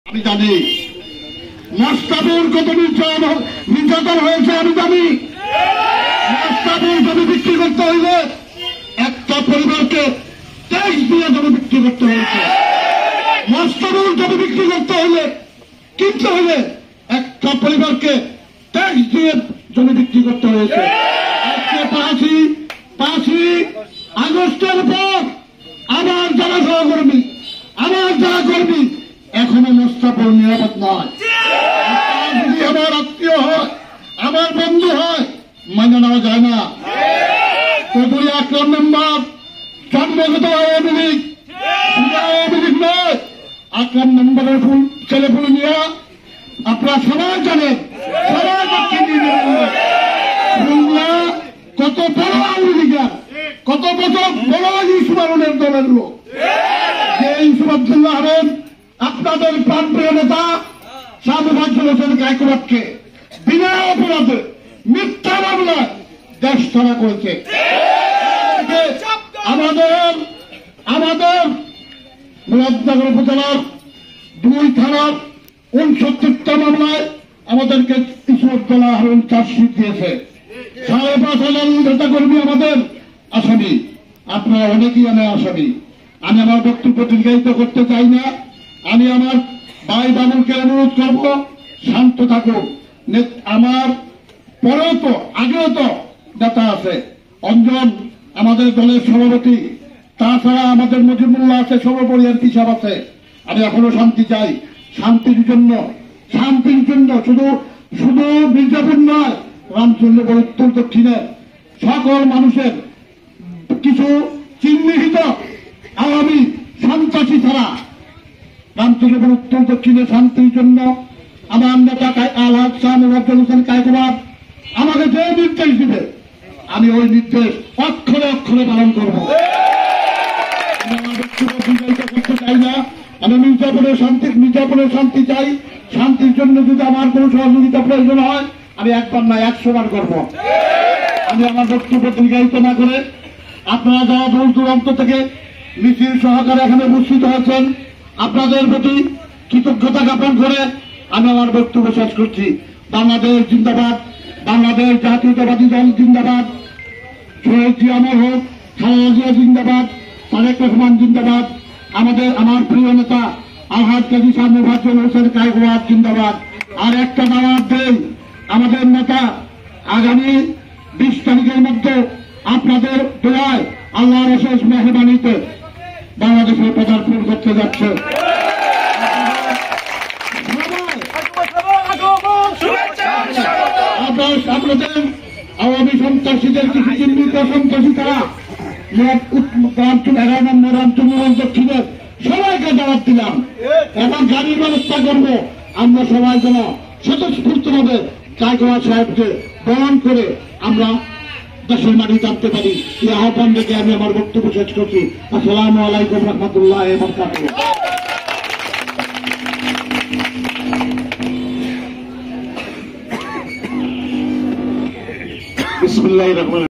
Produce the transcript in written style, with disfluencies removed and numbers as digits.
আমি জানি মোস্তাফিজুর কত নির্যাতন হয়েছে, আমি জানি মোস্তাফিজুর জমি বিক্রি করতে হইলে একটা পরিবারকে 23 দিয়ে জমি বিক্রি করতে হয়েছে। মোস্তাফিজুর জমি বিক্রি করতে হইলে কিনতে হলে একটা পরিবারকে 23 দিয়ে জমি বিক্রি করতে হয়েছে। আজকে 5ই আগস্টের পর আমার যারা সহকর্মী, আমার যারা কর্মী এখনো মোস্তাফিজুর নিরাপদ নয়। যদি আমার আত্মীয় হয়, আমার বন্ধু হয়, মানে নেওয়া যায় না। চৌধুরী আকরাম মেম্বার জন্মগত আওয়ামী লীগ, আওয়ামী লীগ নয়। আকরাম মেম্বারের ছেলেপুল নিয়ে আপনারা সবাই জানেন, সবাই কত বড় আওয়ামী লীগের, কত বছর বড় ইউসুফ আহমেদের দলের লোক। যে ইউসুফ আব্দুল্লাহ আহমেদ আপনাদের প্রাণপ্রিয় নেতা শাহ মুফাজ্জল হোসেন কায়কোবাদকে বিনা অপরাধে মিথ্যা মামলায় দেশ ছাড়া করেছে। আমাদের মুরাদনগর উপজেলার 2 থানার 69টা মামলায় আমাদেরকে ইউসুফ আব্দুল্লাহ আহমেদ চার্জশিট দিয়েছে। 5,500 নেতা কর্মী আমাদের আসামি, আপনারা অনেকেই আসামি। আমি আমার বক্তব্য দীর্ঘায়িত করতে চাই না। আমি আমার ভাই বাবুলকে অনুরোধ করব, শান্ত থাকুক। আমার পরেও তো আগেও তো নেতা আছে, অঞ্জন আমাদের দলের সভাপতি, তাছাড়া আমাদের মজিবুল্লাহ আছে, সর্বোপরি এমপি সাহেব আছে। আমি এখনো শান্তি চাই, শান্তির জন্য শুধু মির্জাপুর নয়, রামচন্দ্রপুর উত্তর দক্ষিণের সকল মানুষের কিছু চিহ্নিত আওয়ামী সন্ত্রাসী ছাড়া রামচন্দ্রপুর উত্তর দক্ষিণের শান্তির জন্য আমার নেতা আলহাজ শাহ মুফাজ্জল হোসেন কায়কোবাদ আমাকে যে নির্দেশ দিবে আমি ওই নির্দেশ অক্ষরে অক্ষরে পালন করব। আমি আমার ব্যক্তিগত বিজয়িত করতে চাই না। আমি মির্জাপুরের শান্তি চাই। শান্তির জন্য যদি আমার কোন সহযোগিতা প্রয়োজন হয় আমি একবার না 100 বার করব। আমি আমার বক্তব্য দীর্ঘায়িত না করে আপনারা যারা দূর দূরান্ত থেকে মিছিল সহকারে এখানে উপস্থিত হয়েছেন, আপনাদের প্রতি কৃতজ্ঞতা জ্ঞাপন করে আমি আমার বক্তব্য শেষ করছি। বাংলাদেশ জিন্দাবাদ, বাংলাদেশ জাতীয়তাবাদী দল জিন্দাবাদ, শহীদ জিয়া অমর হোক, খালেদা জিয়া জিন্দাবাদ, তারেক রহমান জিন্দাবাদ, আমার প্রিয় নেতা আলহাজ কাজী শাহ মুফাজ্জল হোসেন কায়কোবাদ জিন্দাবাদ। আর একটা দাওয়াত দেই, আমাদের নেতা আগামী 20 তারিখের মধ্যে আপনাদের দোয়ায় আল্লাহর অশেষ মেহরবানিতে বাংলাদেশের পদার্পণ করতে যাচ্ছে। আপনাদের আওয়ামী সন্ত্রাসীদের কিছু চিহ্নিত সন্ত্রাসী তারা 11 নম্বর রামচন্দ্রপুর দক্ষিণের সবাইকে দাওয়াত দিলাম এবং গাড়ির ব্যবস্থা করব। আমরা সবাই যেন স্বতঃস্ফূর্ত ভাবে কায়কোবাদ সাহেবকে বরণ করে আমরা দেশের মাটি জানতে পারি। এই আহ্বান রেখে আমি আমার বক্তব্য শেষ করছি। আসসালামু আলাইকুম রহমতুল্লাহ ওয়া বারাকাতুহু। বিসমিল্লাহির রহমানির